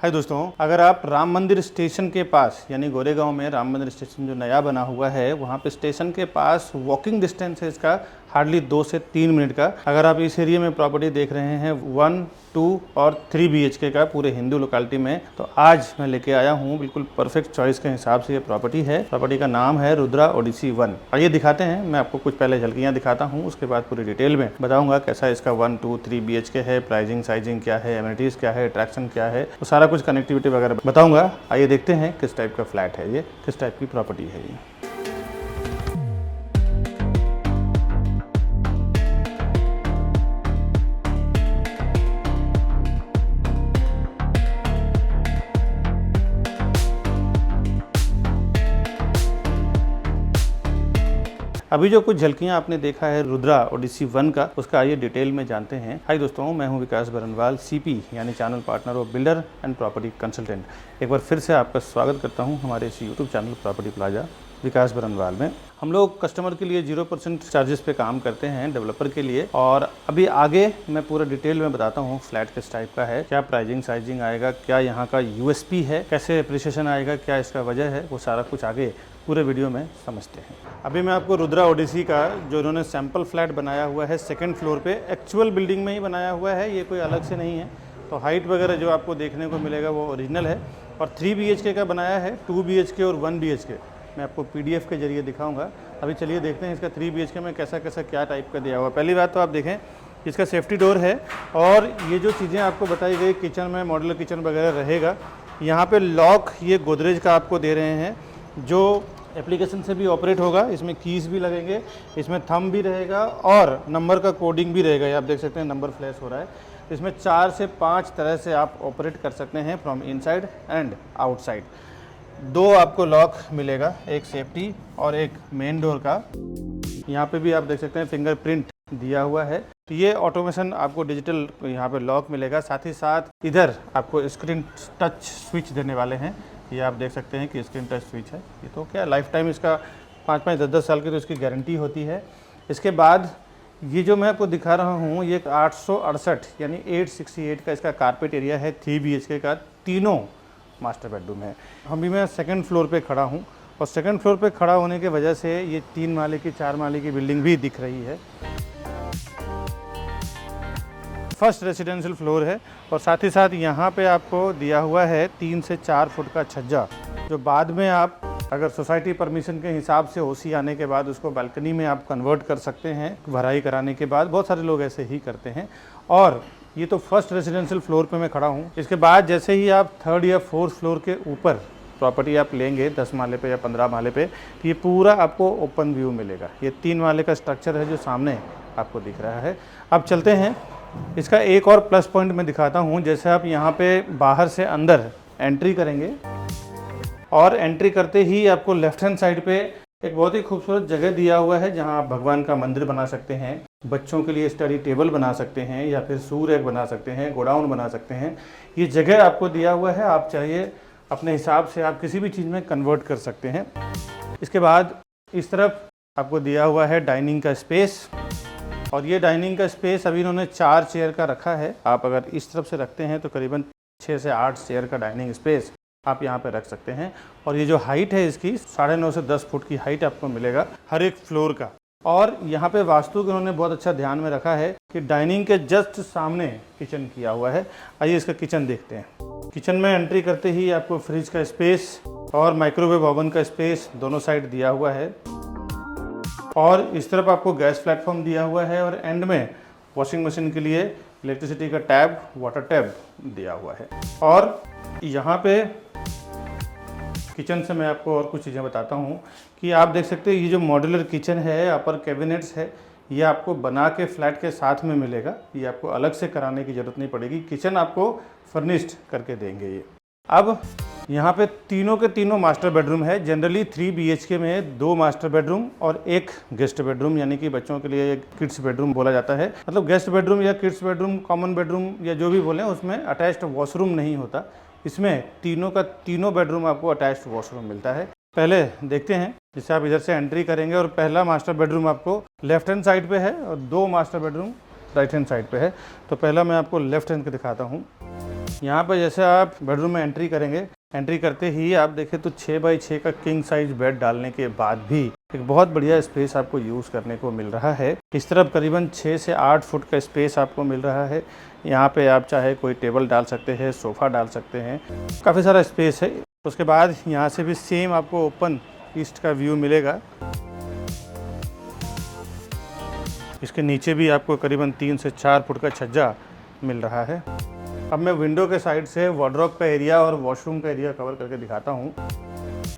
हाय दोस्तों, अगर आप राम मंदिर स्टेशन के पास यानी गोरेगांव में राम मंदिर स्टेशन जो नया बना हुआ है वहाँ पे स्टेशन के पास वॉकिंग डिस्टेंस है इसका हार्डली 2 से 3 मिनट का। अगर आप इस एरिया में प्रॉपर्टी देख रहे हैं 1, 2 और 3 BHK का पूरे हिंदू लोकेलिटी में, तो आज मैं लेके आया हूँ बिल्कुल परफेक्ट चॉइस के हिसाब से ये प्रॉपर्टी है। प्रॉपर्टी का नाम है रुद्रा ओडिसी 1। आइए दिखाते हैं, मैं आपको कुछ पहले झलकियाँ दिखाता हूँ, उसके बाद पूरी डिटेल में बताऊँगा कैसा इसका 1, 2, 3 BHK है, प्राइसिंग साइजिंग क्या है, एमिनिटीज़ क्या है, अट्रैक्शन क्या है, तो सारा कुछ कनेक्टिविटी वगैरह बताऊँगा। आइए देखते हैं किस टाइप का फ्लैट है ये, किस टाइप की प्रॉपर्टी है ये। अभी जो कुछ झलकियां आपने देखा है रुद्रा ओडिसी 1 का, उसका आइए डिटेल में जानते हैं। हाय दोस्तों, मैं हूं विकास बरनवाल, CP यानी channel partner of builder and property consultant. एक बार फिर से आपका स्वागत करता हूं हमारे इस यूट्यूब चैनल प्रॉपर्टी प्लाजा विकास बरनवाल में। हम लोग कस्टमर के लिए 0% चार्जेस पे काम करते हैं डेवलपर के लिए, और अभी आगे मैं पूरा डिटेल में बताता हूँ फ्लैट किस टाइप का है, क्या प्राइसिंग साइजिंग आएगा, क्या यहाँ का USP है, कैसे अप्रिसिएशन आएगा, क्या इसका वजह है, वो सारा कुछ आगे पूरे वीडियो में समझते हैं। अभी मैं आपको रुद्रा ओडिसी का जो इन्होंने सैम्पल फ्लैट बनाया हुआ है 2nd फ्लोर पे, एक्चुअल बिल्डिंग में ही बनाया हुआ है, ये कोई अलग से नहीं है। तो हाइट वगैरह जो आपको देखने को मिलेगा वो ओरिजिनल है, और 3 BHK का बनाया है, 2 BHK और 1 BHK मैं आपको PDF के जरिए दिखाऊंगा। अभी चलिए देखते हैं इसका 3 BHK में कैसा कैसा क्या टाइप का दिया हुआ। पहली बात तो आप देखें इसका सेफ्टी डोर है, और ये जो चीज़ें आपको बताई गई किचन में मॉड्यूलर किचन वगैरह रहेगा। यहाँ पे लॉक ये गोदरेज का आपको दे रहे हैं जो एप्लीकेशन से भी ऑपरेट होगा। इसमें कीज़ भी लगेंगे, इसमें थंब भी रहेगा और नंबर का कोडिंग भी रहेगा। ये आप देख सकते हैं नंबर फ्लैश हो रहा है। इसमें 4 से 5 तरह से आप ऑपरेट कर सकते हैं, फ्रॉम इनसाइड एंड आउटसाइड। 2 आपको लॉक मिलेगा, एक सेफ्टी और एक मेन डोर का। यहाँ पे भी आप देख सकते हैं फिंगरप्रिंट दिया हुआ है। तो ये ऑटोमेशन आपको डिजिटल यहाँ पे लॉक मिलेगा। साथ ही साथ इधर आपको स्क्रीन टच स्विच देने वाले हैं। ये आप देख सकते हैं कि स्क्रीन टच स्विच है। ये तो क्या लाइफ टाइम इसका 5-5, 10-10 साल की तो इसकी गारंटी होती है। इसके बाद ये जो मैं आपको दिखा रहा हूँ ये 868 यानी 868 का इसका कारपेट एरिया है। 3 BHK का, तीनों मास्टर बेडरूम है। अभी मैं 2nd फ्लोर पे खड़ा हूँ, और 2nd फ्लोर पे खड़ा होने की वजह से ये 3 माले की 4 माले की बिल्डिंग भी दिख रही है। फर्स्ट रेजिडेंशियल फ्लोर है, और साथ ही साथ यहाँ पे आपको दिया हुआ है 3 से 4 फुट का छज्जा, जो बाद में आप अगर सोसाइटी परमिशन के हिसाब से OC आने के बाद उसको बालकनी में आप कन्वर्ट कर सकते हैं, भराई कराने के बाद। बहुत सारे लोग ऐसे ही करते हैं। और ये तो फर्स्ट रेजिडेंशियल फ्लोर पे मैं खड़ा हूँ। इसके बाद जैसे ही आप 3rd या 4th फ्लोर के ऊपर प्रॉपर्टी आप लेंगे 10 माले पे या 15 माले पे, तो ये पूरा आपको ओपन व्यू मिलेगा। ये 3 माले का स्ट्रक्चर है जो सामने आपको दिख रहा है। अब चलते हैं, इसका एक और प्लस पॉइंट मैं दिखाता हूँ। जैसे आप यहाँ पे बाहर से अंदर एंट्री करेंगे, और एंट्री करते ही आपको लेफ्ट हैंड साइड पे एक बहुत ही खूबसूरत जगह दिया हुआ है, जहाँ आप भगवान का मंदिर बना सकते हैं, बच्चों के लिए स्टडी टेबल बना सकते हैं, या फिर सू रैक बना सकते हैं, गोडाउन बना सकते हैं। ये जगह आपको दिया हुआ है, आप चाहिए अपने हिसाब से आप किसी भी चीज़ में कन्वर्ट कर सकते हैं। इसके बाद इस तरफ आपको दिया हुआ है डाइनिंग का स्पेस, और ये डाइनिंग का स्पेस अभी इन्होंने 4 चेयर का रखा है। आप अगर इस तरफ से रखते हैं तो करीबन 6 से 8 चेयर का डाइनिंग स्पेस आप यहाँ पे रख सकते हैं। और ये जो हाइट है इसकी 9.5 से 10 फुट की हाइट आपको मिलेगा हर एक फ्लोर का। और यहाँ पे वास्तु को उन्होंने बहुत अच्छा ध्यान में रखा है कि डाइनिंग के जस्ट सामने किचन किया हुआ है। आइए इसका किचन देखते हैं। किचन में एंट्री करते ही आपको फ्रिज का स्पेस और माइक्रोवेव ओवन का स्पेस दोनों साइड दिया हुआ है, और इस तरफ आपको गैस प्लेटफॉर्म दिया हुआ है, और एंड में वॉशिंग मशीन के लिए इलेक्ट्रिसिटी का टैब, वाटर टैब दिया हुआ है। और यहाँ पे किचन से मैं आपको और कुछ चीज़ें बताता हूँ कि आप देख सकते हैं ये जो मॉड्यूलर किचन है, अपर कैबिनेट्स है, ये आपको बना के फ्लैट के साथ में मिलेगा। ये आपको अलग से कराने की ज़रूरत नहीं पड़ेगी, किचन आपको फर्निश्ड करके देंगे ये। अब यहाँ पे तीनों के तीनों मास्टर बेडरूम है। जनरली 3 BHK में 2 मास्टर बेडरूम और 1 गेस्ट बेडरूम, यानी कि बच्चों के लिए एक किड्स बेडरूम बोला जाता है। मतलब गेस्ट बेडरूम या किड्स बेडरूम, कॉमन बेडरूम या जो भी बोलें, उसमें अटैच्ड वॉशरूम नहीं होता। इसमें तीनों का तीनों बेडरूम आपको अटैच्ड वॉशरूम मिलता है। पहले देखते हैं, जिससे आप इधर से एंट्री करेंगे, और पहला मास्टर बेडरूम आपको लेफ्ट हैंड साइड पे है, और 2 master bedroom right hand side पे है। तो पहला मैं आपको लेफ्ट हैंड के दिखाता हूँ। यहाँ पर जैसे आप बेडरूम में एंट्री करेंगे, एंट्री करते ही आप देखें तो 6 बाई 6 का किंग साइज बेड डालने के बाद भी एक बहुत बढ़िया स्पेस आपको यूज़ करने को मिल रहा है। इस तरफ करीबन 6 से 8 फुट का स्पेस आपको मिल रहा है। यहाँ पे आप चाहे कोई टेबल डाल सकते हैं, सोफ़ा डाल सकते हैं, काफ़ी सारा स्पेस है। उसके बाद यहाँ से भी सेम आपको ओपन ईस्ट का व्यू मिलेगा। इसके नीचे भी आपको करीबन 3 से 4 फुट का छज्जा मिल रहा है। अब मैं विंडो के साइड से वार्डरोब का एरिया और वॉशरूम का एरिया कवर करके दिखाता हूँ।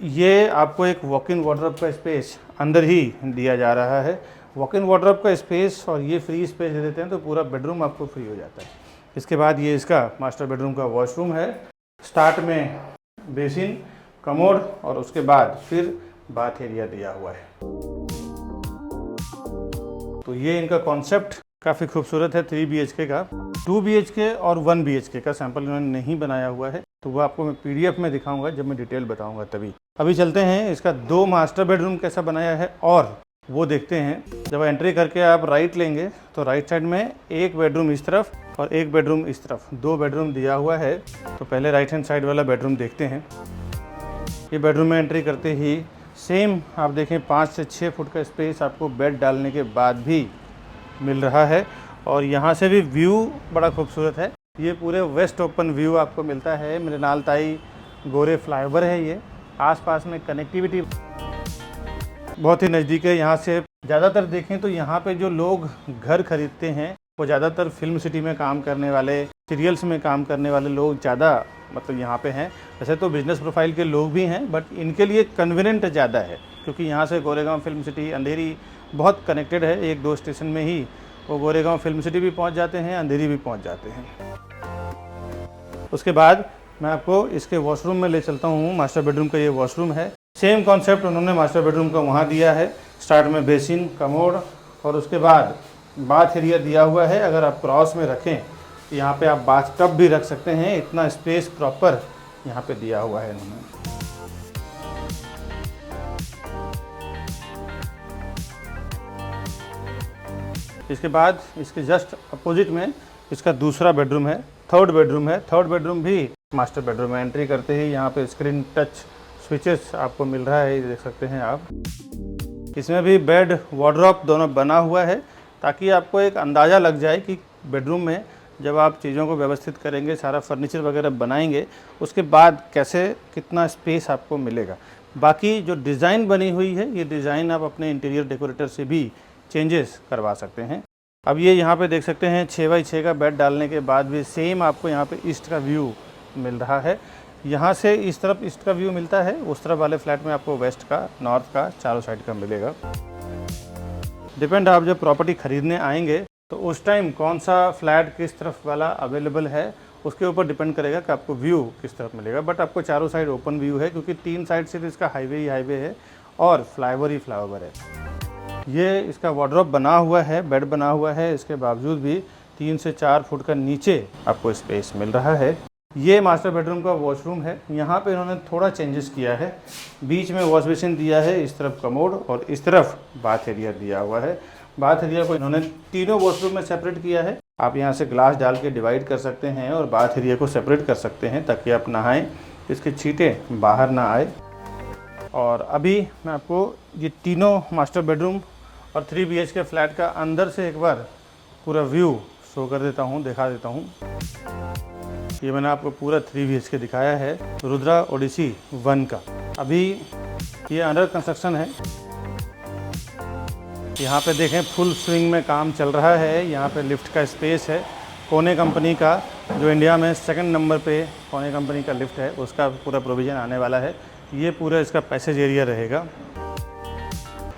ये आपको एक वॉक इन वार्डरोब का स्पेस अंदर ही दिया जा रहा है। वॉक इन वार्डरोब का स्पेस और ये फ्री स्पेस दे देते हैं तो पूरा बेडरूम आपको फ्री हो जाता है। इसके बाद ये इसका मास्टर बेडरूम का वॉशरूम है। स्टार्ट में बेसिन, कमोड और उसके बाद फिर बाथ एरिया दिया हुआ है। तो ये इनका कॉन्सेप्ट काफ़ी खूबसूरत है 3 BHK का। 2 BHK और 1 BHK का सैंपल इन्होंने नहीं बनाया हुआ है, तो वो आपको मैं PDF में दिखाऊंगा जब मैं डिटेल बताऊंगा तभी। अभी चलते हैं इसका 2 मास्टर बेडरूम कैसा बनाया है और वो देखते हैं। जब एंट्री करके आप राइट लेंगे तो राइट साइड में एक बेडरूम इस तरफ और एक बेडरूम इस तरफ, 2 बेडरूम दिया हुआ है। तो पहले राइट हैंड साइड वाला बेडरूम देखते हैं। ये बेडरूम में एंट्री करते ही सेम आप देखें 5 से 6 फुट का स्पेस आपको बेड डालने के बाद भी मिल रहा है। और यहाँ से भी व्यू बड़ा खूबसूरत है। ये पूरे वेस्ट ओपन व्यू आपको मिलता है। मृणाल ताई गोरे फ्लाईओवर है। ये आसपास में कनेक्टिविटी बहुत ही नज़दीक है। यहाँ से ज़्यादातर देखें तो यहाँ पे जो लोग घर खरीदते हैं वो ज़्यादातर फिल्म सिटी में काम करने वाले, सीरियल्स में काम करने वाले लोग ज़्यादा मतलब यहाँ पे हैं। वैसे तो बिजनेस प्रोफाइल के लोग भी हैं, बट इनके लिए कन्वीनियंट ज़्यादा है क्योंकि यहाँ से गोरेगांव फिल्म सिटी, अंधेरी बहुत कनेक्टेड है। 1-2 स्टेशन में ही वो गोरेगांव फिल्म सिटी भी पहुँच जाते हैं, अंधेरी भी पहुँच जाते हैं। उसके बाद मैं आपको इसके वॉशरूम में ले चलता हूँ। मास्टर बेडरूम का ये वॉशरूम है। सेम कॉन्सेप्ट उन्होंने मास्टर बेडरूम का वहाँ दिया है। स्टार्ट में बेसिन, कमोड और उसके बाद बाथ एरिया दिया हुआ है। अगर आप क्रॉस में रखें तो यहाँ पे आप बाथ टब भी रख सकते हैं। इतना स्पेस प्रॉपर यहाँ पे दिया हुआ है इन्होंने। इसके बाद इसके जस्ट अपोजिट में इसका दूसरा बेडरूम है, थर्ड बेडरूम है। थर्ड बेडरूम भी मास्टर बेडरूम में एंट्री करते ही यहाँ पे स्क्रीन टच स्विचेस आपको मिल रहा है, ये देख सकते हैं आप। इसमें भी बेड, वार्डरोब दोनों बना हुआ है ताकि आपको एक अंदाज़ा लग जाए कि बेडरूम में जब आप चीज़ों को व्यवस्थित करेंगे, सारा फर्नीचर वगैरह बनाएंगे, उसके बाद कैसे कितना स्पेस आपको मिलेगा। बाकी जो डिज़ाइन बनी हुई है, ये डिज़ाइन आप अपने इंटीरियर डेकोरेटर से भी चेंजेस करवा सकते हैं। अब ये यहाँ पे देख सकते हैं 6 बाई 6 का बेड डालने के बाद भी सेम आपको यहाँ पे ईस्ट का व्यू मिल रहा है। यहाँ से इस तरफ ईस्ट का व्यू मिलता है, उस तरफ वाले फ्लैट में आपको वेस्ट का, नॉर्थ का, चारों साइड का मिलेगा। डिपेंड, आप जब प्रॉपर्टी खरीदने आएंगे तो उस टाइम कौन सा फ्लैट किस तरफ वाला अवेलेबल है उसके ऊपर डिपेंड करेगा कि आपको व्यू किस तरफ मिलेगा। बट आपको चारों साइड ओपन व्यू है क्योंकि 3 साइड से तो इसका हाईवे ही हाईवे है और फ्लाईओवर ही फ्लाईओवर है। ये इसका वार्डरोब बना हुआ है, बेड बना हुआ है, इसके बावजूद भी 3 से 4 फुट का नीचे आपको स्पेस मिल रहा है। ये मास्टर बेडरूम का वॉशरूम है। यहाँ पे इन्होंने थोड़ा चेंजेस किया है। बीच में वॉश बेसिन दिया है, इस तरफ कमोड और इस तरफ बाथ एरिया दिया हुआ है। बाथ एरिया को इन्होंने तीनों वॉशरूम में सेपरेट किया है। आप यहाँ से ग्लास डाल के डिवाइड कर सकते हैं और बाथ एरिया को सेपरेट कर सकते हैं ताकि आप नहाएं, इसके छींटे बाहर ना आए। और अभी मैं आपको ये तीनों मास्टर बेडरूम और 3 BHK फ्लैट का अंदर से एक बार पूरा व्यू शो कर देता हूँ, दिखा देता हूँ। ये मैंने आपको पूरा 3 BHK दिखाया है रुद्रा ओडिसी 1 का। अभी ये अंडर कंस्ट्रक्शन है। यहाँ पे देखें फुल स्विंग में काम चल रहा है। यहाँ पे लिफ्ट का स्पेस है, कोने कंपनी का, जो इंडिया में 2nd नंबर पे कोने कंपनी का लिफ्ट है, उसका पूरा प्रोविज़न आने वाला है। ये पूरा इसका पैसेज एरिया रहेगा।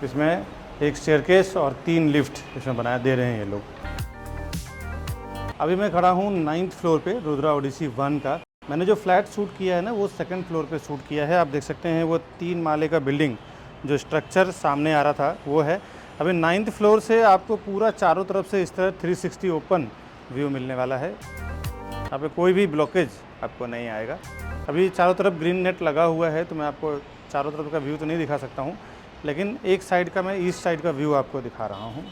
इसमें एक स्टेयरकेस और 3 लिफ्ट इसमें बना दे रहे हैं ये लोग। अभी मैं खड़ा हूँ 9th फ्लोर पे रुद्रा ओडिसी 1 का। मैंने जो फ्लैट शूट किया है ना वो 2nd फ्लोर पे शूट किया है। आप देख सकते हैं वो 3 माले का बिल्डिंग जो स्ट्रक्चर सामने आ रहा था वो है। अभी 9th फ्लोर से आपको पूरा चारों तरफ से इस तरह 360 ओपन व्यू मिलने वाला है। यहाँ पे कोई भी ब्लॉकेज आपको नहीं आएगा। अभी चारों तरफ ग्रीन नेट लगा हुआ है तो मैं आपको चारों तरफ का व्यू तो नहीं दिखा सकता हूँ, लेकिन एक साइड का मैं ईस्ट साइड का व्यू आपको दिखा रहा हूँ।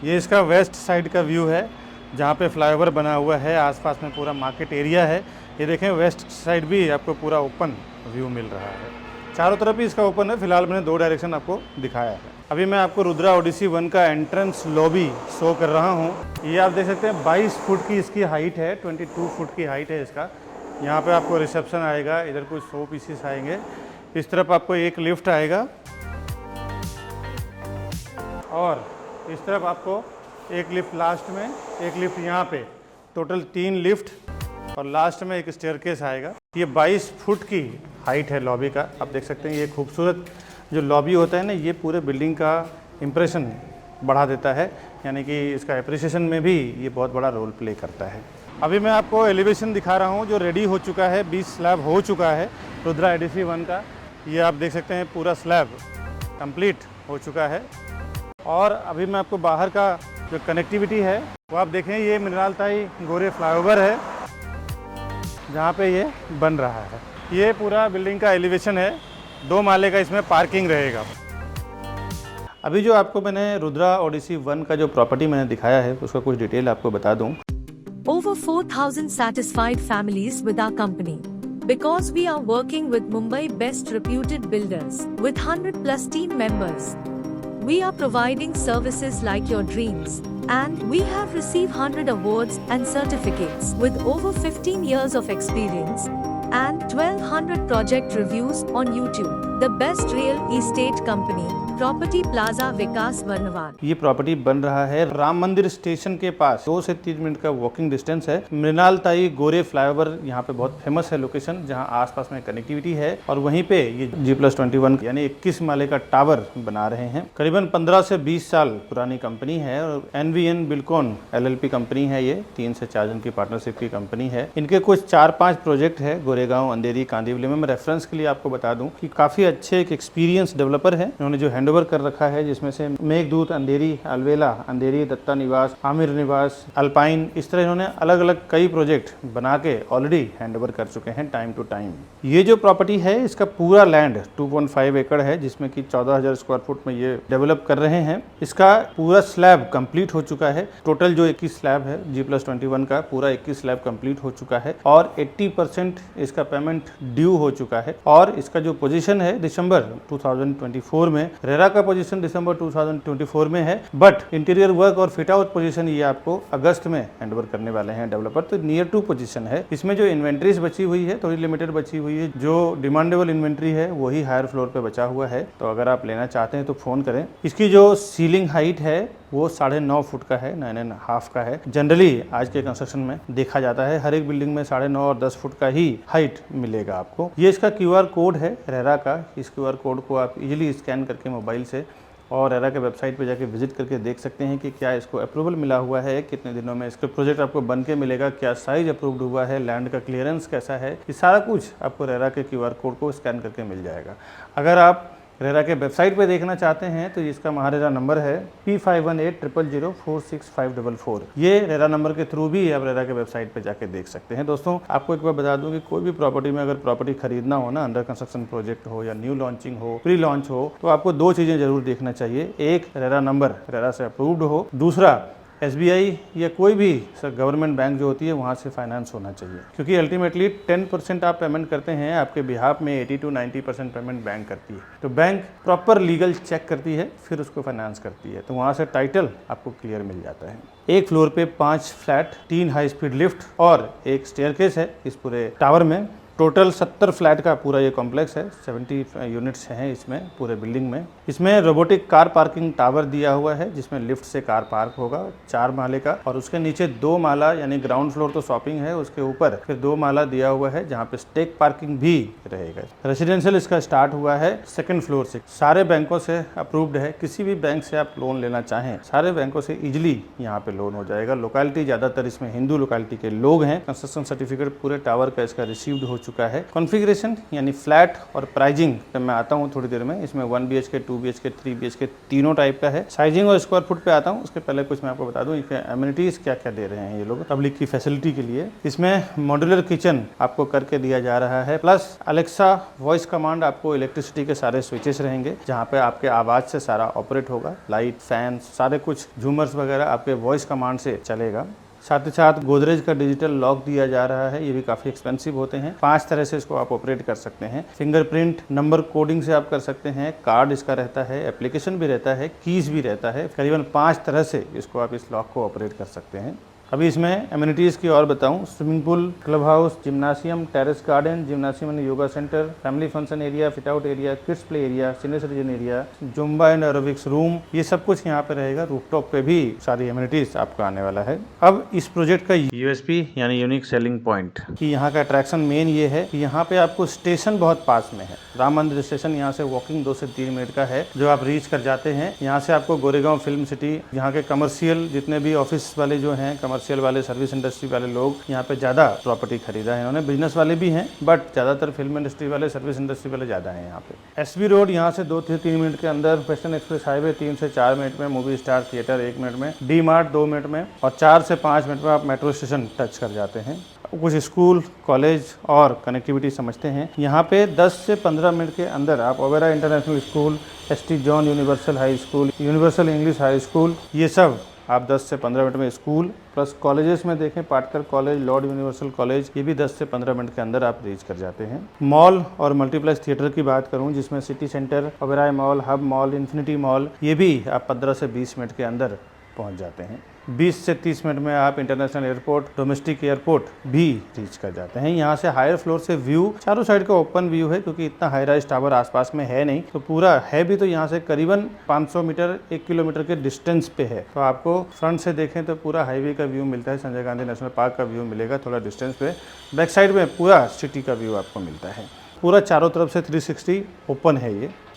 ये इसका वेस्ट साइड का व्यू है जहाँ पे फ्लाईओवर बना हुआ है। आसपास में पूरा मार्केट एरिया है। ये देखें वेस्ट साइड भी आपको पूरा ओपन व्यू मिल रहा है, चारों तरफ ही इसका ओपन है। फिलहाल मैंने 2 डायरेक्शन आपको दिखाया है। अभी मैं आपको रुद्रा ओडिसी 1 का एंट्रेंस लॉबी शो कर रहा हूँ। ये आप देख सकते हैं 22 फुट की इसकी हाइट है, 22 फुट की हाइट है इसका। यहाँ पे आपको रिसेप्शन आएगा, इधर कुछ 100 पीसेस आएंगे, इस तरफ आपको एक लिफ्ट आएगा और इस तरफ आपको एक लिफ्ट लास्ट में, एक लिफ्ट यहाँ पे, टोटल 3 लिफ्ट और लास्ट में एक स्टेयरकेस आएगा। ये 22 फुट की हाइट है लॉबी का। आप देख सकते हैं ये खूबसूरत जो लॉबी होता है ना, ये पूरे बिल्डिंग का इम्प्रेशन बढ़ा देता है, यानी कि इसका एप्रिसिएशन में भी ये बहुत बड़ा रोल प्ले करता है। अभी मैं आपको एलिवेशन दिखा रहा हूँ जो रेडी हो चुका है, 20 स्लैब हो चुका है रुद्रा ओडिसी 1 का। ये आप देख सकते हैं पूरा स्लैब कंप्लीट हो चुका है। और अभी मैं आपको बाहर का जो कनेक्टिविटी है वो आप देखें, ये मिनरालताई गोरे फ्लाईओवर है जहाँ पे ये बन रहा है। ये पूरा बिल्डिंग का एलिवेशन है, 2 माले का इसमें पार्किंग रहेगा। अभी जो आपको मैंने रुद्रा ओडिसी 1 का जो प्रॉपर्टी मैंने दिखाया है उसका कुछ डिटेल आपको बता दूं। Over 4,000 satisfied families with our company. Because we are working with Mumbai best reputed builders with 100+ team members. We are providing services like your dreams. And we have received 100 awards and certificates with over 15 years of experience and 1200 project reviews on YouTube. The best real estate company, property plaza Vikas Varnwan. ये property बन रहा है राम मंदिर station के पास, 2 से 3 minute का walking distance है। मृणालताई गोरे flyover यहाँ पे बहुत फेमस है लोकेशन, जहाँ आसपास में कनेक्टिविटी है। और वहीं पे ये G+21 यानी 21 माले का टावर बना रहे हैं। करीबन 15 से 20 साल पुरानी कंपनी है और NVN बिल्कोन LLP कंपनी है। ये 3 से 4 जन की पार्टनरशिप की कंपनी है। इनके कुछ 4-5 प्रोजेक्ट है गोरेगांव, अंधेरी, कांदिवली में। मैं रेफरेंस के लिए आपको बता दूं कि काफी अच्छे एक एक्सपीरियंस डेवलपर है, इन्होंने जो हैंडओवर कर रखा है, जिसमें से मेघदूत, अंधेरी, अलवेला, अंधेरी, दत्ता निवास, आमिर निवास, अल्पाइन, इस तरह इन्होंने अलग अलग कई प्रोजेक्ट बना के ऑलरेडी हैंडओवर कर चुके हैं टाइम टू टाइम। ये जो प्रॉपर्टी है इसका पूरा लैंड 2.5 एकड़ है, जिसमें कि 14,000 स्क्वायर फुट में ये डेवलप कर रहे हैं। इसका पूरा स्लैब कंप्लीट हो चुका है। टोटल जो 21 स्लैब है G+21 का, पूरा 21 स्लैब कंप्लीट हो चुका है और 80% इसका पेमेंट ड्यू हो चुका है। और इसका जो पोजीशन है दिसंबर 2024 में, रेरा का पोजीशन दिसंबर 2024 में है, बट इंटीरियर वर्क और फिट आउट पोजीशन ये आपको अगस्त में हैंडओवर करने वाले हैं डेवलपर। तो नियर टू पोजीशन है। इसमें जो इन्वेंट्रीज बची हुई है थोड़ी लिमिटेड बची हुई है, जो डिमांडेबल इन्वेंट्री है वही हायर फ्लोर पे बचा हुआ है। तो अगर आप लेना चाहते हैं तो फोन करें। इसकी जो सीलिंग हाइट है वो 9.5 फुट का है, 9.5 का है। जनरली आज के कंस्ट्रक्शन में देखा जाता है हर एक बिल्डिंग में 9.5 और 10 फुट का ही हाइट मिलेगा आपको। ये इसका QR कोड है रेरा का। इस QR कोड को आप इजीली स्कैन करके मोबाइल से और रेरा के वेबसाइट पे जाके विजिट करके देख सकते हैं कि क्या इसको अप्रूवल मिला हुआ है, कितने दिनों में इसका प्रोजेक्ट आपको बन के मिलेगा, क्या साइज अप्रूव्ड हुआ है, लैंड का क्लियरेंस कैसा है। ये सारा कुछ आपको रेरा के QR कोड को स्कैन करके मिल जाएगा। अगर आप रेरा के वेबसाइट पे देखना चाहते हैं तो इसका महारेरा नंबर है P518000465544। ये रेरा नंबर के थ्रू भी आप रेरा के वेबसाइट पे जाके देख सकते हैं। दोस्तों आपको एक बार बता दूं कि कोई भी प्रॉपर्टी में अगर प्रॉपर्टी खरीदना हो ना, अंडर कंस्ट्रक्शन प्रोजेक्ट हो या न्यू लॉन्चिंग हो, प्री लॉन्च हो, तो आपको 2 चीज़ें जरूर देखना चाहिए। एक, रेरा नंबर रेरा से अप्रूव्ड हो। दूसरा, SBI या कोई भी गवर्नमेंट बैंक जो होती है वहाँ से फाइनेंस होना चाहिए, क्योंकि अल्टीमेटली 10% आप पेमेंट करते हैं, आपके बिहाफ में 80 to 90% पेमेंट बैंक करती है। तो बैंक प्रॉपर लीगल चेक करती है, फिर उसको फाइनेंस करती है। तो वहाँ से टाइटल आपको क्लियर मिल जाता है। एक फ्लोर पे 5 फ्लैट, 3 हाई स्पीड लिफ्ट और एक स्टेयरकेस है इस पूरे टावर में। टोटल 70 फ्लैट का पूरा ये कॉम्प्लेक्स है, 70 यूनिट्स हैं इसमें पूरे बिल्डिंग में। इसमें रोबोटिक कार पार्किंग टावर दिया हुआ है, जिसमें लिफ्ट से कार पार्क होगा 4 माले का, और उसके नीचे 2 माला यानी ग्राउंड फ्लोर तो शॉपिंग है, उसके ऊपर फिर 2 माला दिया हुआ है जहाँ पे स्टेक पार्किंग भी रहेगा। रेसिडेंशियल इसका स्टार्ट हुआ है 2nd फ्लोर से। सारे बैंकों से अप्रूव्ड है, किसी भी बैंक से आप लोन लेना चाहें सारे बैंकों से इजिली यहाँ पे लोन हो जाएगा। लोकेलिटी ज्यादातर इसमें हिंदू लोकेलिटी के लोग हैं। कंस्ट्रक्शन सर्टिफिकेट पूरे टावर का इसका रिसीव्ड हो चुका है। कॉन्फ़िगरेशन यानी फ्लैट और प्राइजिंग पे मैं आता हूँ थोड़ी देर में। इसमें 1 BHK, 2 BHK, 3 BHK तीनों टाइप का है। साइजिंग और स्क्वायर फुट पे आता हूँ। उसके पहले कुछ मैं आपको बता दूँ इसके एमिनिटीज क्या क्या दे रहे हैं ये लोग पब्लिक की फैसिलिटी के लिए। इसमें मॉड्यूलर किचन आपको करके दिया जा रहा है, प्लस अलेक्सा वॉइस कमांड। आपको इलेक्ट्रिसिटी के सारे स्विचेस रहेंगे जहाँ पे आपके आवाज़ से सारा ऑपरेट होगा। लाइट, फैन, सारे कुछ झूमर्स वगैरह आपके वॉइस कमांड से चलेगा। साथ ही साथ गोदरेज का डिजिटल लॉक दिया जा रहा है, ये भी काफ़ी एक्सपेंसिव होते हैं। 5 तरह से इसको आप ऑपरेट कर सकते हैं। फिंगरप्रिंट, नंबर कोडिंग से आप कर सकते हैं, कार्ड इसका रहता है, एप्लीकेशन भी रहता है, कीज भी रहता है। करीबन 5 तरह से इसको आप इस लॉक को ऑपरेट कर सकते हैं। अभी इसमें एमिनिटीज़ की और बताऊं, swimming pool, club house, जिम्नासियम, terrace garden, जिम्नासियम and yoga centre, family function area, fit out area, kids play area, senior citizen area, Zumba and aerobics room, ये सब कुछ यहाँ पे रहेगा। रूफटॉप पे भी सारी एमिनिटीज़ आपको आने वाला है। अब इस प्रोजेक्ट का यूएसपी यानी यूनिक सेलिंग पॉइंट कि यहाँ का अट्रैक्शन मेन ये है कि यहाँ पे आपको स्टेशन बहुत पास में है। राम मंदिर स्टेशन यहाँ से वॉकिंग 2 से 3 मिनट का है, जो आप रीच कर जाते हैं। यहाँ से आपको गोरेगांव फिल्म सिटी, यहाँ के कमर्शियल जितने भी ऑफिस वाले जो हैं, कमर्शियल वाले, सर्विस इंडस्ट्री वाले लोग यहाँ पे ज़्यादा प्रॉपर्टी खरीदा है इन्होंने। बिजनेस वाले भी हैं बट ज़्यादातर फिल्म इंडस्ट्री वाले, सर्विस इंडस्ट्री वाले ज़्यादा हैं यहाँ पे। एसबी रोड यहाँ से 2 से 3 मिनट के अंदर, वेस्टर्न एक्सप्रेस हाईवे 3 से 4 मिनट में, मूवी स्टार थिएटर 1 मिनट में, डी मार्ट 2 मिनट में और 4 से 5 मिनट में आप मेट्रो स्टेशन टच कर जाते हैं। कुछ स्कूल, कॉलेज और कनेक्टिविटी समझते हैं। यहाँ पे 10 से 15 मिनट के अंदर आप Oberoi international school, ST John universal high school, universal English high school, ये सब आप 10 से 15 मिनट में स्कूल प्लस कॉलेजेस में देखें, Patkar college, Lord universal college, ये भी 10 से 15 मिनट के अंदर आप रीच कर जाते हैं। मॉल और मल्टीप्लेक्स थिएटर की बात करूं, जिसमें city centre, Oberoi mall, hub mall, infinity mall, ये भी आप 15 से 20 मिनट के अंदर पहुंच जाते हैं। 20 से 30 मिनट में आप इंटरनेशनल एयरपोर्ट, डोमेस्टिक एयरपोर्ट भी रीच कर जाते हैं। यहाँ से हायर फ्लोर से व्यू, चारों साइड का ओपन व्यू है क्योंकि इतना हाई राइज टावर आसपास में है नहीं, तो पूरा है भी तो यहाँ से करीबन 500 मीटर 1 किलोमीटर के डिस्टेंस पे है। तो आपको फ्रंट से देखें तो पूरा हाईवे का व्यू मिलता है, संजय गांधी नेशनल पार्क का व्यू मिलेगा थोड़ा डिस्टेंस पे। बैक साइड में पूरा सिटी का व्यू आपको मिलता है। पूरा चारों तरफ से 360 ओपन है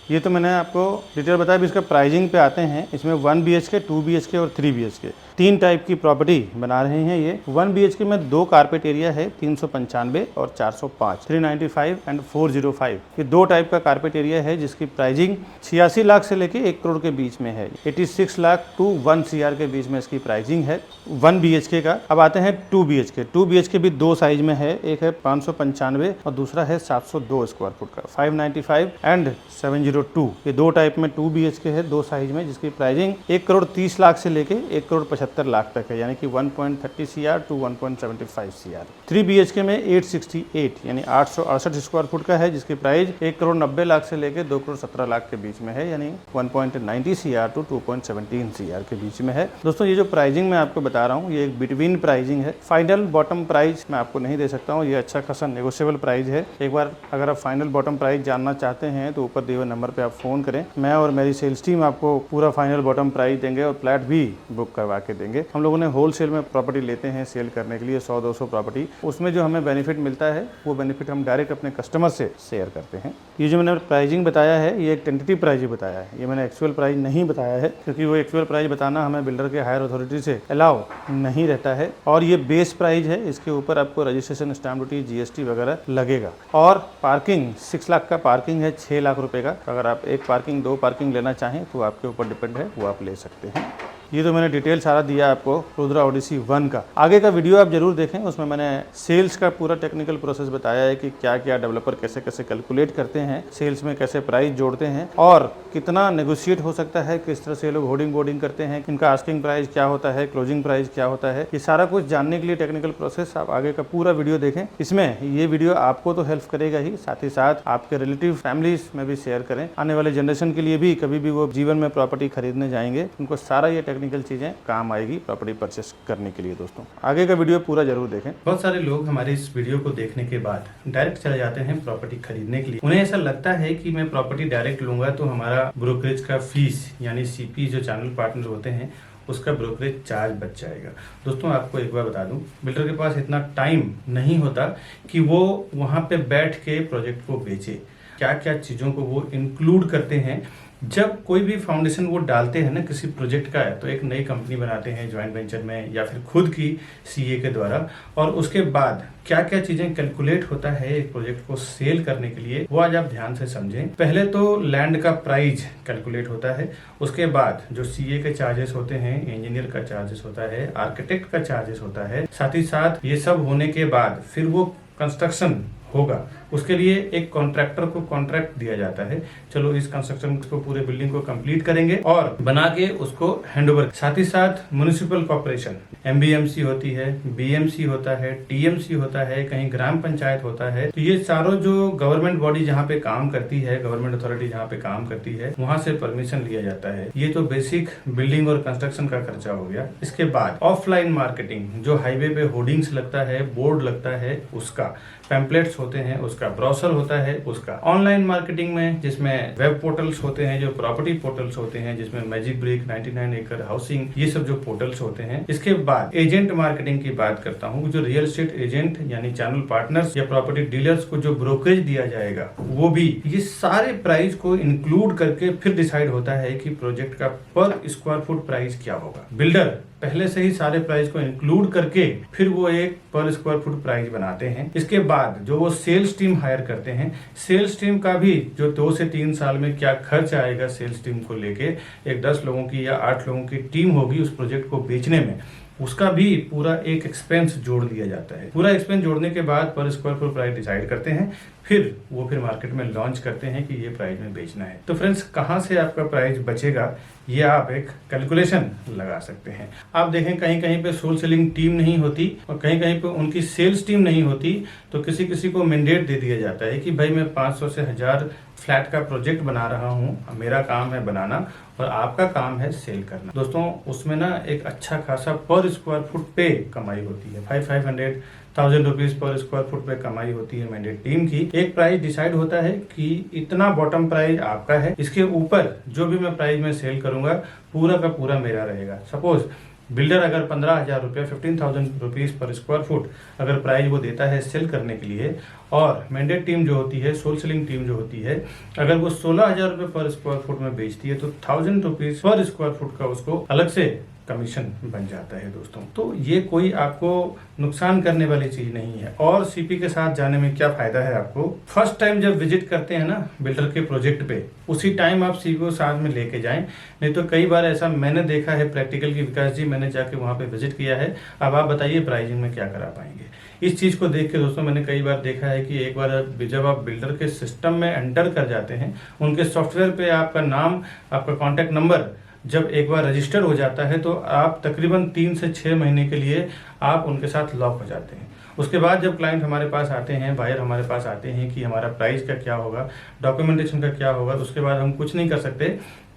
ये तो मैंने आपको डिटेल बताया। भी इसका प्राइजिंग पे आते हैं। इसमें 1 BHK, 2 BHK और 3 BHK 3 टाइप की प्रॉपर्टी बना रहे हैं ये। 1 BHK में 2 कारपेट एरिया है, 395 और 405, 395 एंड 405, ये 2 टाइप का कारपेट एरिया है जिसकी प्राइजिंग 86 लाख से लेके 1 करोड़ के बीच में है। 86 लाख टू 1 CR के बीच में इसकी प्राइजिंग है 1 BHK का। अब आते हैं 2 BHK। 2 BHK भी 2 साइज में है, एक है 595 और दूसरा है 702 स्क्वायर फुट का, 595 एंड 702। ये 2 टाइप में 2 BHK है, 2 साइज में, जिसकी प्राइजिंग 1 करोड़ 30 लाख से लेके 1 करोड़ 75 लाख तक है, यानी कि 1.30 CR टू 1.75 CR। 3 BHK में 868 यानी 868 स्क्वायर फुट का है, जिसकी प्राइस 1 करोड़ 90 लाख से लेके 2 करोड़ 17 लाख के बीच में है, यानी 1.90 CR टू 2.17 CR के बीच में है। दोस्तों ये जो प्राइजिंग मैं आपको बता रहा हूँ ये एक बिटवीन प्राइजिंग है। फाइनल बॉटम प्राइस मैं आपको नहीं दे सकता हूँ, ये अच्छा खासा नेगोशिएबल प्राइस है। एक बार अगर आप फाइनल बॉटम प्राइस जानना चाहते हैं तो ऊपर दिए हुए नंबर पे आप फोन करें, मैं और मेरी सेल्स टीम आपको पूरा फाइनल बॉटम प्राइस देंगे और फ्लैट भी बुक करवा के देंगे। हम लोगों ने होलसेल में प्रॉपर्टी लेते हैं सेल करने के लिए 100-200 प्रॉपर्टी, उसमें जो हमें बेनिफिट मिलता है वो बेनिफिट हम डायरेक्ट अपने कस्टमर से शेयर करते हैं। ये जो मैंने प्राइजिंग बताया है ये एक टेंटेटिव प्राइस बताया है, ये मैंने एक्चुअल प्राइस नहीं बताया है क्योंकि वो एक्चुअल प्राइस बताना हमें बिल्डर के हायर अथॉरिटी से अलाउ नहीं रहता है। और ये बेस प्राइस है, इसके ऊपर आपको रजिस्ट्रेशन, स्टैम्प ड्यूटी, GST वगैरह लगेगा। और पार्किंग 6 लाख का पार्किंग है 6 लाख रुपए का। अगर आप 1 पार्किंग 2 पार्किंग लेना चाहें तो आपके ऊपर डिपेंड है, वो आप ले सकते हैं। ये तो मैंने डिटेल सारा दिया आपको रुद्रा ओडिसी 1 का। आगे का वीडियो आप जरूर देखें, उसमें मैंने सेल्स का पूरा टेक्निकल प्रोसेस बताया है कि क्या क्या डेवलपर कैसे कैसे कैलकुलेट करते हैं, सेल्स में कैसे प्राइस जोड़ते हैं और कितना नेगोशिएट हो सकता है, किस तरह से लोग होर्डिंग बोर्डिंग करते हैं, इनका आस्किंग प्राइस क्या होता है, क्लोजिंग प्राइस क्या होता है। ये सारा कुछ जानने के लिए टेक्निकल प्रोसेस आप आगे का पूरा वीडियो देखें। इसमें ये वीडियो आपको तो हेल्प करेगा ही, साथ ही साथ आपके रिलेटिव फैमिलीज में भी शेयर करें। आने वाले जनरेशन के लिए भी कभी भी वो जीवन में प्रॉपर्टी खरीदने जाएंगे उनको सारा ये टेक्निकल चीजें काम आएगी प्रॉपर्टी परचेस करने के लिए। दोस्तों आगे का वीडियो पूरा जरूर देखें। बहुत सारे लोग हमारे इस वीडियो को देखने के बाद डायरेक्ट चले जाते हैं प्रॉपर्टी खरीदने के लिए। उन्हें ऐसा लगता है कि मैं प्रॉपर्टी डायरेक्ट लूंगा तो हमारा ब्रोकरेज का फीस यानी CP जो चैनल पार्टनर होते हैं उसका ब्रोकरेज चार्ज बच जाएगा। दोस्तों आपको एक बार बता दूं, बिल्डर के पास इतना टाइम नहीं होता कि वो वहां पे बैठ के प्रोजेक्ट को बेचे। क्या क्या चीजों को वो इंक्लूड करते हैं जब कोई भी फाउंडेशन वो डालते हैं ना किसी प्रोजेक्ट का है, तो एक नई कंपनी बनाते हैं ज्वाइंट वेंचर में या फिर खुद की CA के द्वारा, और उसके बाद क्या क्या चीजें कैलकुलेट होता है एक प्रोजेक्ट को सेल करने के लिए, वो आज आप ध्यान से समझें। पहले तो लैंड का प्राइस कैलकुलेट होता है, उसके बाद जो CA के चार्जेस होते हैं, इंजीनियर का चार्जेस होता है, आर्किटेक्ट का चार्जेस होता है, साथ ही साथ ये सब होने के बाद फिर वो कंस्ट्रक्शन होगा उसके लिए एक कॉन्ट्रैक्टर को कॉन्ट्रैक्ट दिया जाता है, चलो इस कंस्ट्रक्शन को पूरे बिल्डिंग को कंप्लीट करेंगे और बना के उसको हैंडओवर। साथ ही साथ म्युनिसिपल कॉर्पोरेशन, एमबीएमसी होती है, बीएमसी होता है, टीएमसी होता है, कहीं ग्राम पंचायत होता है, तो ये चारों जो गवर्नमेंट बॉडी जहाँ पे काम करती है, गवर्नमेंट अथॉरिटी जहाँ पे काम करती है, वहां से परमिशन लिया जाता है। ये तो बेसिक बिल्डिंग और कंस्ट्रक्शन का खर्चा हो गया। इसके बाद ऑफलाइन मार्केटिंग, जो हाईवे पे होर्डिंग्स लगता है, बोर्ड लगता है, उसका पैम्पलेट्स होते हैं, उसका ब्रोशर होता है, उसका ऑनलाइन मार्केटिंग में जिसमें वेब पोर्टल्स होते हैं, जो प्रॉपर्टी पोर्टल्स होते हैं, जिसमें मैजिक ब्रिक, 99 एकड़ हाउसिंग, ये सब जो पोर्टल्स होते हैं। इसके बाद एजेंट मार्केटिंग की बात करता हूँ, जो रियल एस्टेट एजेंट यानी चैनल पार्टनर्स या प्रॉपर्टी डीलर्स को जो ब्रोकरेज दिया जाएगा, वो भी ये सारे प्राइस को इंक्लूड करके फिर डिसाइड होता है कि प्रोजेक्ट का पर स्क्वायर फुट प्राइस क्या होगा। बिल्डर पहले से ही सारे प्राइस को इंक्लूड करके फिर वो एक पर स्क्वायर फुट प्राइस बनाते हैं। इसके बाद जो वो सेल्स टीम हायर करते हैं, सेल्स टीम का भी जो 2 से 3 साल में क्या खर्च आएगा सेल्स टीम को लेके, एक 10 लोगों की या 8 लोगों की टीम होगी उस प्रोजेक्ट को बेचने में, उसका भी पूरा एक एक्सपेंस जोड़ दिया जाता है। पूरा एक्सपेंस जोड़ने के बाद पर स्क्वायर फुट प्राइस डिसाइड करते हैं, फिर मार्केट में लॉन्च करते हैं कि ये प्राइस में बेचना है। तो फ्रेंड्स, कहाँ से आपका प्राइस बचेगा ये आप एक कैलकुलेशन लगा सकते हैं। आप देखें कहीं कहीं पे सोल सेलिंग टीम नहीं होती और कहीं कहीं पे उनकी सेल्स टीम नहीं होती, तो किसी किसी को मैंडेट दे दिया जाता है कि भाई मैं 500 से 1000 फ्लैट का प्रोजेक्ट बना रहा हूँ, मेरा काम है बनाना और आपका काम है सेल करना। दोस्तों, उसमें ना एक अच्छा खासा पर स्क्वायर फुट पे कमाई होती है, 500,000 रुपीज पर स्क्वायर फुट पे कमाई होती है मैंडेट टीम की। एक प्राइस डिसाइड होता है कि इतना बॉटम प्राइस आपका है, इसके ऊपर जो भी मैं प्राइस में सेल करूंगा पूरा का पूरा मेरा रहेगा। सपोज बिल्डर अगर 15,000 रुपया 15,000 रुपीज पर स्क्वायर फुट अगर प्राइस वो देता है सेल करने के लिए, और मैंडेट टीम जो होती है, सोल सेलिंग टीम जो होती है, अगर वो 16,000 रुपये पर स्क्वायर फुट में बेचती है तो 1000 रुपीज पर स्क्वायर फुट का उसको अलग से कमीशन बन जाता है। दोस्तों, तो ये कोई आपको नुकसान करने वाली चीज नहीं है। और सीपी के साथ जाने में क्या फायदा है आपको, फर्स्ट टाइम जब विजिट करते हैं ना बिल्डर के प्रोजेक्ट पे, उसी टाइम आप सीपी को साथ में लेके जाएं। नहीं तो कई बार ऐसा मैंने देखा है प्रैक्टिकल की, विकास जी मैंने जाके वहां पे विजिट किया है, अब आप बताइए प्राइसिंग में क्या करा पाएंगे। इस चीज को देख के दोस्तों मैंने कई बार देखा है कि एक बार जब आप बिल्डर के सिस्टम में एंटर कर जाते हैं, उनके सॉफ्टवेयर पे आपका नाम, आपका कॉन्टैक्ट नंबर जब एक बार रजिस्टर हो जाता है तो आप तकरीबन 3 से 6 महीने के लिए आप उनके साथ लॉक हो जाते हैं। उसके बाद जब क्लाइंट हमारे पास आते हैं, बायर हमारे पास आते हैं कि हमारा प्राइस का क्या होगा, डॉक्यूमेंटेशन का क्या होगा, उसके बाद हम कुछ नहीं कर सकते,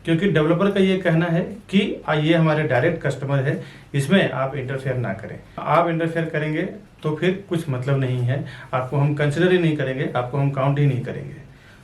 क्योंकि डेवलपर का ये कहना है कि ये हमारे डायरेक्ट कस्टमर है, इसमें आप इंटरफेयर ना करें। आप इंटरफेयर करेंगे तो फिर कुछ मतलब नहीं है, आपको हम कंसिडर ही नहीं करेंगे, आपको हम काउंट ही नहीं करेंगे।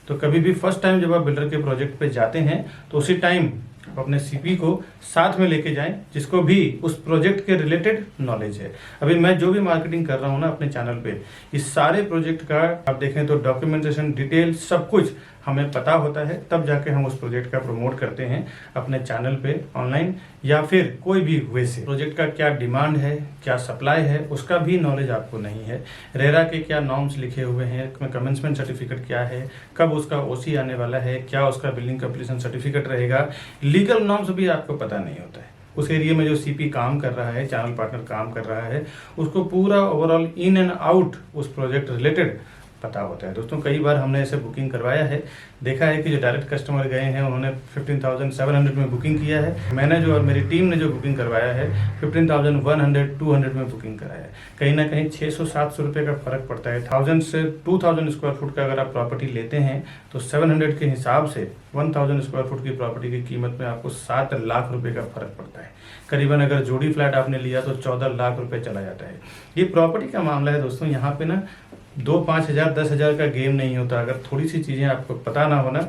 तो कभी भी फर्स्ट टाइम जब आप बिल्डर के प्रोजेक्ट पे जाते हैं तो उसी टाइम आप अपने सीपी को साथ में लेके जाएं, जिसको भी उस प्रोजेक्ट के रिलेटेड नॉलेज है। अभी मैं जो भी मार्केटिंग कर रहा हूँ ना अपने चैनल पे, इस सारे प्रोजेक्ट का आप देखें तो डॉक्यूमेंटेशन, डिटेल सब कुछ हमें पता होता है, तब जाके हम उस प्रोजेक्ट का प्रमोट करते हैं अपने चैनल पे ऑनलाइन या फिर कोई भी वे से। प्रोजेक्ट का क्या डिमांड है, क्या सप्लाई है, उसका भी नॉलेज आपको नहीं है। रेरा के क्या नॉर्म्स लिखे हुए हैं, कमेंसमेंट सर्टिफिकेट क्या है, कब उसका ओसी आने वाला है, क्या उसका बिल्डिंग कंप्लीशन सर्टिफिकेट रहेगा, लीगल नॉर्म्स भी आपको पता नहीं होता है। उस एरिया में जो सीपी काम कर रहा है, चैनल पार्टनर काम कर रहा है, उसको पूरा ओवरऑल इन एंड आउट उस प्रोजेक्ट रिलेटेड पता होता है। दोस्तों, कई बार हमने ऐसे बुकिंग करवाया है, देखा है कि जो डायरेक्ट कस्टमर गए हैं उन्होंने 15,700 में बुकिंग किया है, मैंने जो और मेरी टीम ने जो बुकिंग करवाया है 15,100, 200 में बुकिंग कराया है। कहीं ना कहीं 600-700 रुपये का फर्क पड़ता है। 1000 से 2000 स्क्वायर फुट का अगर आप प्रॉपर्टी लेते हैं तो 700 के हिसाब से 1000 स्क्वायर फुट की प्रॉपर्टी की कीमत में आपको 7 लाख रुपए का फर्क पड़ता है। करीबन अगर जोड़ी फ्लैट आपने लिया तो 14 लाख रुपए चला जाता है। ये प्रॉपर्टी का मामला है दोस्तों, यहाँ पे ना 2-5 हज़ार 10 हज़ार का गेम नहीं होता। अगर थोड़ी सी चीज़ें आपको पता ना हो ना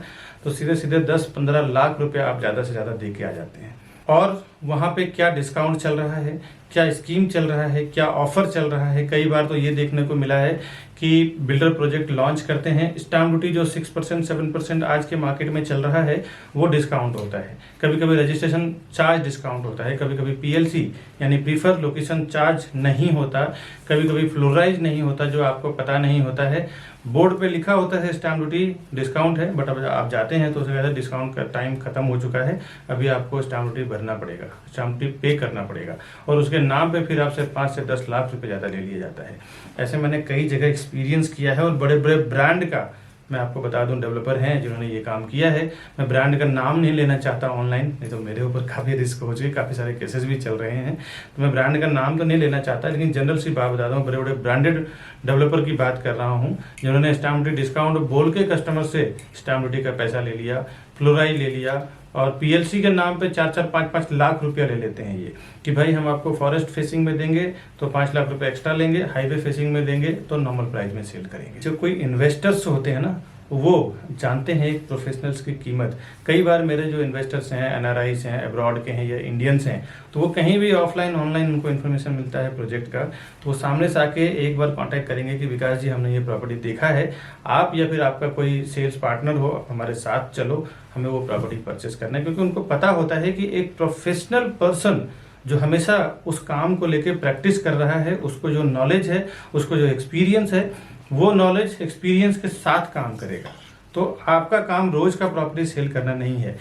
तो सीधे सीधे 10-15 लाख रुपया आप ज़्यादा से ज़्यादा दे के आ जाते हैं। और वहाँ पे क्या डिस्काउंट चल रहा है, क्या स्कीम चल रहा है, क्या ऑफर चल रहा है। कई बार तो ये देखने को मिला है कि बिल्डर प्रोजेक्ट लॉन्च करते हैं, स्टाम्प ड्यूटी जो 6% 7% आज के मार्केट में चल रहा है वो डिस्काउंट होता है। कभी कभी रजिस्ट्रेशन चार्ज डिस्काउंट होता है, कभी कभी पीएलसी यानी प्रीफर लोकेशन चार्ज नहीं होता, कभी कभी फ्लोराइज नहीं होता जो आपको पता नहीं होता है। बोर्ड पे लिखा होता है स्टाम्प ड्यूटी डिस्काउंट है, बट अब आप जाते हैं तो उससे ज़्यादा डिस्काउंट का टाइम खत्म हो चुका है, अभी आपको स्टाम्प ड्यूटी भरना पड़ेगा। स्टाम्प ड्यूटी पे करना पड़ेगा और उसके नाम पे फिर आपसे 5 से 10 लाख रुपए ज़्यादा ले लिया जाता है। ऐसे मैंने कई जगह एक्सपीरियंस किया है और बड़े बड़े ब्रांड का मैं आपको बता दूं डेवलपर हैं जिन्होंने ये काम किया है। मैं ब्रांड का नाम नहीं लेना चाहता ऑनलाइन, नहीं तो मेरे ऊपर काफ़ी रिस्क हो चुके, काफ़ी सारे केसेस भी चल रहे हैं, तो मैं ब्रांड का नाम तो नहीं लेना चाहता, लेकिन जनरल सी बात बता दूं, बड़े बड़े ब्रांडेड डेवलपर की बात कर रहा हूँ जिन्होंने स्टाम्प ड्यूटी डिस्काउंट बोल के कस्टमर से स्टाम्प ड्यूटी का पैसा ले लिया, फ्लोराई ले लिया और पीएलसी के नाम पे 4-4, 5-5 लाख रुपया ले लेते हैं ये कि भाई हम आपको फॉरेस्ट फेसिंग में देंगे तो 5 लाख रुपए एक्स्ट्रा लेंगे, हाईवे फेसिंग में देंगे तो नॉर्मल प्राइस में सेल करेंगे। जो कोई इन्वेस्टर्स होते हैं ना वो जानते हैं एक प्रोफेशनल्स की कीमत। कई बार मेरे जो इन्वेस्टर्स हैं, एनआरआईस हैं, अब्रॉड के हैं या इंडियंस हैं, तो वो कहीं भी ऑफलाइन ऑनलाइन उनको इन्फॉर्मेशन मिलता है प्रोजेक्ट का, तो वो सामने से आके एक बार कांटेक्ट करेंगे कि विकास जी हमने ये प्रॉपर्टी देखा है, आप या फिर आपका कोई सेल्स पार्टनर हो हमारे साथ चलो, हमें वो प्रॉपर्टी परचेस करना है। क्योंकि उनको पता होता है कि एक प्रोफेशनल पर्सन जो हमेशा उस काम को लेके प्रैक्टिस कर रहा है, उसको जो नॉलेज है, उसको जो एक्सपीरियंस है, वो नॉलेज एक्सपीरियंस के साथ काम करेगा। तो आपका काम रोज का प्रॉपर्टी सेल करना नहीं है।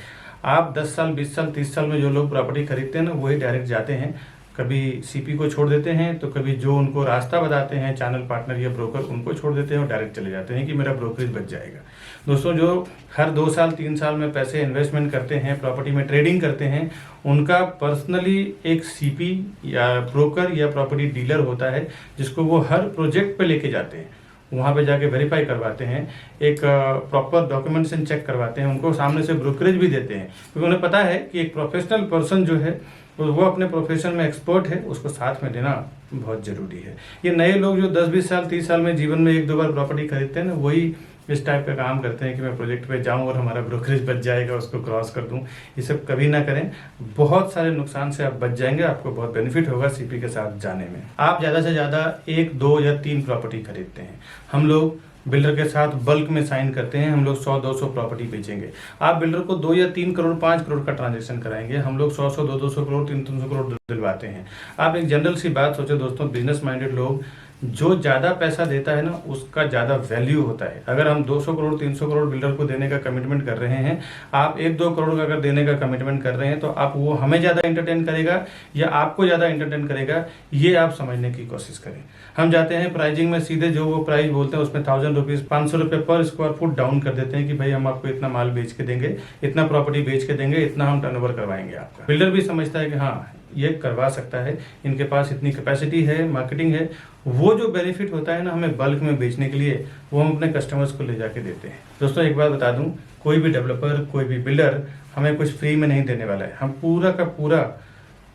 आप 10 साल, 20 साल, 30 साल में जो लोग प्रॉपर्टी खरीदते हैं ना, वही डायरेक्ट जाते हैं, कभी सीपी को छोड़ देते हैं, तो कभी जो उनको रास्ता बताते हैं चैनल पार्टनर या ब्रोकर, उनको छोड़ देते हैं और डायरेक्ट चले जाते हैं कि मेरा ब्रोकरेज बच जाएगा। दोस्तों, जो हर 2 साल 3 साल में पैसे इन्वेस्टमेंट करते हैं, प्रॉपर्टी में ट्रेडिंग करते हैं, उनका पर्सनली एक सीपी या ब्रोकर या प्रॉपर्टी डीलर होता है जिसको वो हर प्रोजेक्ट पे लेके जाते हैं, वहाँ पे जाके वेरीफाई करवाते हैं, एक प्रॉपर डॉक्यूमेंटेशन चेक करवाते हैं, उनको सामने से ब्रोकरेज भी देते हैं, क्योंकि उन्हें पता है कि एक प्रोफेशनल पर्सन जो है वो अपने प्रोफेशन में एक्सपर्ट है, उसको साथ में देना बहुत जरूरी है। ये नए लोग जो 10-20 साल 30 साल में जीवन में 1-2 बार प्रॉपर्टी खरीदते हैं ना, वही इस टाइप का काम करते हैं कि मैं प्रोजेक्ट पे जाऊं और हमारा ब्रोकरेज बच जाएगा, उसको क्रॉस कर दूं। ये सब कभी ना करें, बहुत सारे नुकसान से आप बच जाएंगे, आपको बहुत बेनिफिट होगा सीपी के साथ जाने में। आप ज़्यादा से ज़्यादा 1, 2 या 3 प्रॉपर्टी खरीदते हैं, हम लोग बिल्डर के साथ बल्क में साइन करते हैं, हम लोग 100-200 प्रॉपर्टी बेचेंगे। आप बिल्डर को 2 या 3 करोड़ 5 करोड़ का ट्रांजेक्शन कराएंगे, हम लोग 100-100, 200 करोड़ 300 करोड़ दिलवाते हैं। आप एक जनरल सी बात सोचो दोस्तों, बिजनेस माइंडेड लोग, जो ज़्यादा पैसा देता है ना उसका ज़्यादा वैल्यू होता है। अगर हम 200 करोड़ 300 करोड़ बिल्डर को देने का कमिटमेंट कर रहे हैं, आप 1-2 करोड़ का अगर देने का कमिटमेंट कर रहे हैं, तो आप वो हमें ज़्यादा एंटरटेन करेगा या आपको ज़्यादा एंटरटेन करेगा, ये आप समझने की कोशिश करें। हम जाते हैं प्राइजिंग में सीधे जो वो प्राइस बोलते हैं उसमें 1000 रुपीज़ 500 रुपये पर स्क्वायर फुट डाउन कर देते हैं कि भाई हम आपको इतना माल बेच के देंगे, इतना प्रॉपर्टी बेच के देंगे, इतना हम टर्नओवर करवाएंगे आपका। बिल्डर भी समझता है कि हाँ ये करवा सकता है, इनके पास इतनी कैपेसिटी है, मार्केटिंग है। वो जो बेनिफिट होता है ना हमें बल्क में बेचने के लिए, वो हम अपने कस्टमर्स को ले जाके देते हैं। दोस्तों, एक बात बता दूं, कोई भी डेवलपर, कोई भी बिल्डर हमें कुछ फ्री में नहीं देने वाला है। हम पूरा का पूरा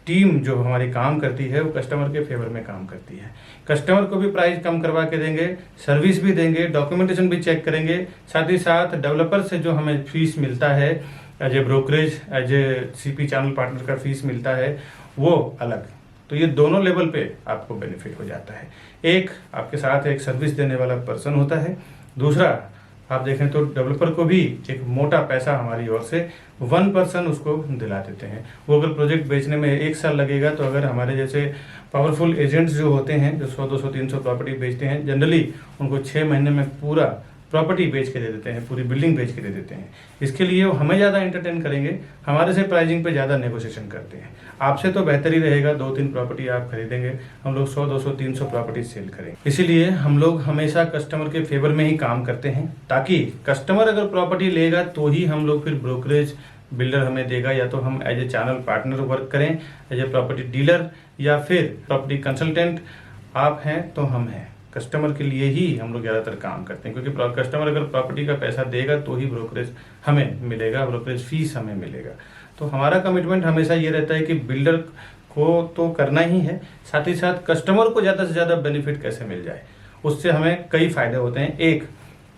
टीम जो हमारी काम करती है वो कस्टमर के फेवर में काम करती है। कस्टमर को भी प्राइस कम करवा के देंगे, सर्विस भी देंगे, डॉक्यूमेंटेशन भी चेक करेंगे, साथ ही साथ डेवलपर से जो हमें फीस मिलता है as a brokerage, as a CP channel partner का फीस मिलता है, वो अलग। तो ये दोनों लेवल पे आपको बेनिफिट हो जाता है। एक आपके साथ एक सर्विस देने वाला पर्सन होता है, दूसरा आप देखें तो डेवलपर को भी एक मोटा पैसा हमारी ओर से 1% उसको दिला देते हैं। वो अगर प्रोजेक्ट बेचने में 1 साल लगेगा, तो अगर हमारे जैसे पावरफुल एजेंट्स जो होते हैं जो 100-200 300 प्रॉपर्टी बेचते हैं, जनरली उनको 6 महीने में पूरा प्रॉपर्टी बेच के दे देते हैं, पूरी बिल्डिंग बेच के दे देते हैं। इसके लिए वो हमें ज़्यादा एंटरटेन करेंगे, हमारे से प्राइसिंग पे ज़्यादा नेगोशिएशन करते हैं। आपसे तो बेहतर ही रहेगा 2-3 प्रॉपर्टी आप खरीदेंगे, हम लोग 100-200 300 प्रॉपर्टी सेल करेंगे। इसीलिए हम लोग हमेशा कस्टमर के फेवर में ही काम करते हैं, ताकि कस्टमर अगर प्रॉपर्टी लेगा तो ही हम लोग फिर ब्रोकरेज बिल्डर हमें देगा, या तो हम as a channel partner work करें, एज ए प्रॉपर्टी डीलर, या फिर प्रॉपर्टी कंसल्टेंट आप हैं तो हम हैं। कस्टमर के लिए ही हम लोग ज़्यादातर काम करते हैं, क्योंकि कस्टमर अगर प्रॉपर्टी का पैसा देगा तो ही ब्रोकरेज हमें मिलेगा, ब्रोकरेज फीस हमें मिलेगा। तो हमारा कमिटमेंट हमेशा ये रहता है कि बिल्डर को तो करना ही है, साथ ही साथ कस्टमर को ज़्यादा से ज़्यादा बेनिफिट कैसे मिल जाए, उससे हमें कई फ़ायदे होते हैं। एक,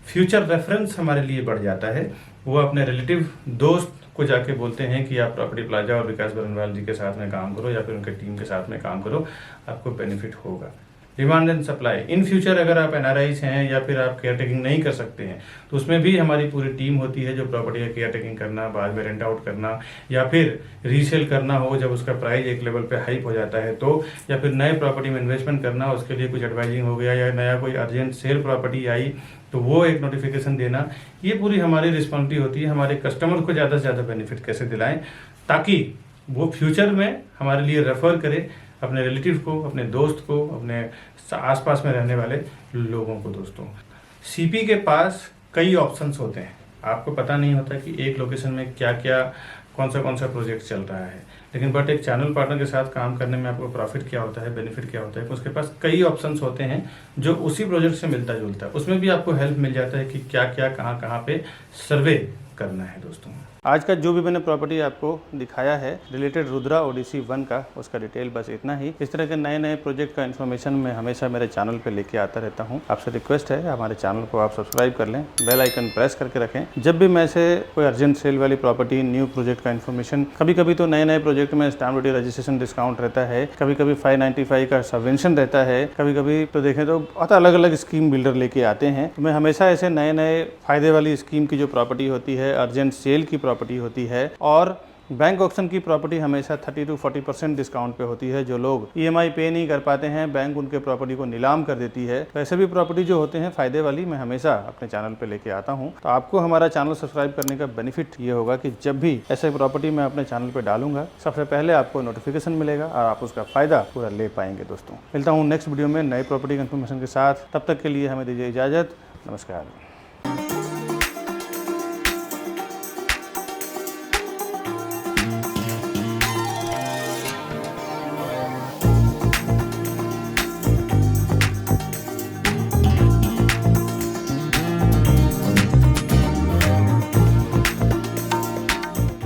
फ्यूचर रेफरेंस हमारे लिए बढ़ जाता है। वो अपने रिलेटिव दोस्त को जाके बोलते हैं कि आप प्रॉपर्टी प्लाजा और विकास बरनवाल जी के साथ में काम करो, या फिर उनके टीम के साथ में काम करो, आपको बेनिफिट होगा। Demand and supply, in future अगर आप एनआरआईस हैं या फिर आप केयर टेकिंग नहीं कर सकते हैं, तो उसमें भी हमारी पूरी टीम होती है जो प्रॉपर्टी का केयर टेकिंग करना, बाद में रेंट आउट करना, या फिर रीसेल करना हो जब उसका प्राइस एक लेवल पे हाइप हो जाता है तो, या फिर नए प्रॉपर्टी में इन्वेस्टमेंट करना, उसके लिए कुछ एडवाइजिंग हो गया, या नया कोई अर्जेंट सेल प्रॉपर्टी आई तो वो एक नोटिफिकेशन देना, ये पूरी हमारी रिस्पॉन्सिबिलिटी होती है। हमारे कस्टमर को ज़्यादा से ज़्यादा बेनिफिट कैसे दिलाएं, ताकि वो फ्यूचर में हमारे लिए रेफर करे अपने रिलेटिव को, अपने दोस्त को, अपने आसपास में रहने वाले लोगों को। दोस्तों, सीपी के पास कई ऑप्शंस होते हैं। आपको पता नहीं होता कि एक लोकेशन में क्या क्या कौन सा प्रोजेक्ट चल रहा है, लेकिन बट एक चैनल पार्टनर के साथ काम करने में आपको प्रॉफिट क्या होता है, बेनिफिट क्या होता है, उसके पास कई ऑप्शंस होते हैं जो उसी प्रोजेक्ट से मिलता जुलता है। उसमें भी आपको हेल्प मिल जाता है कि क्या क्या कहाँ पे सर्वे करना है। दोस्तों, आज का जो भी मैंने प्रॉपर्टी आपको दिखाया है रिलेटेड रुद्रा ओडिसी 1 का, उसका डिटेल बस इतना ही। इस तरह के नए नए प्रोजेक्ट का इन्फॉर्मेशन मैं हमेशा मेरे चैनल पे लेके आता रहता हूँ। आपसे रिक्वेस्ट है हमारे चैनल को आप सब्सक्राइब कर लें, बेल आइकन प्रेस करके रखें। जब भी मैं से कोई अर्जेंट सेल वाली प्रॉपर्टी, न्यू प्रोजेक्ट का इन्फॉर्मेशन, कभी कभी तो नए नए प्रोजेक्ट में स्टैम्प ड्यूटी रजिस्ट्रेशन डिस्काउंट रहता है, कभी कभी 595 का सबवेंशन रहता है, कभी कभी तो देखें तो बहुत अलग अलग स्कीम बिल्डर लेके आते हैं। तो मैं हमेशा ऐसे नए नए फायदे वाली स्कीम की जो प्रॉपर्टी होती है, अर्जेंट सेल की प्रॉपर्टी होती है और बैंक ऑक्शन की प्रॉपर्टी हमेशा 30 to 40% डिस्काउंट पे होती है। जो लोग ईएमआई पे नहीं कर पाते हैं, बैंक उनके प्रॉपर्टी को नीलाम कर देती है। तो ऐसे भी प्रॉपर्टी जो होते हैं फायदे वाली, मैं हमेशा अपने चैनल पे लेके आता हूं। तो आपको हमारा चैनल सब्सक्राइब करने का बेनिफिट ये होगा कि जब भी ऐसे प्रॉपर्टी मैं अपने चैनल पे डालूंगा, सबसे पहले आपको नोटिफिकेशन मिलेगा और आप उसका फायदा पूरा ले पाएंगे। दोस्तों, मिलता हूँ नेक्स्ट वीडियो में नई प्रॉपर्टी इन्फॉर्मेशन के साथ। तब तक के लिए हमें दीजिए इजाजत। नमस्कार।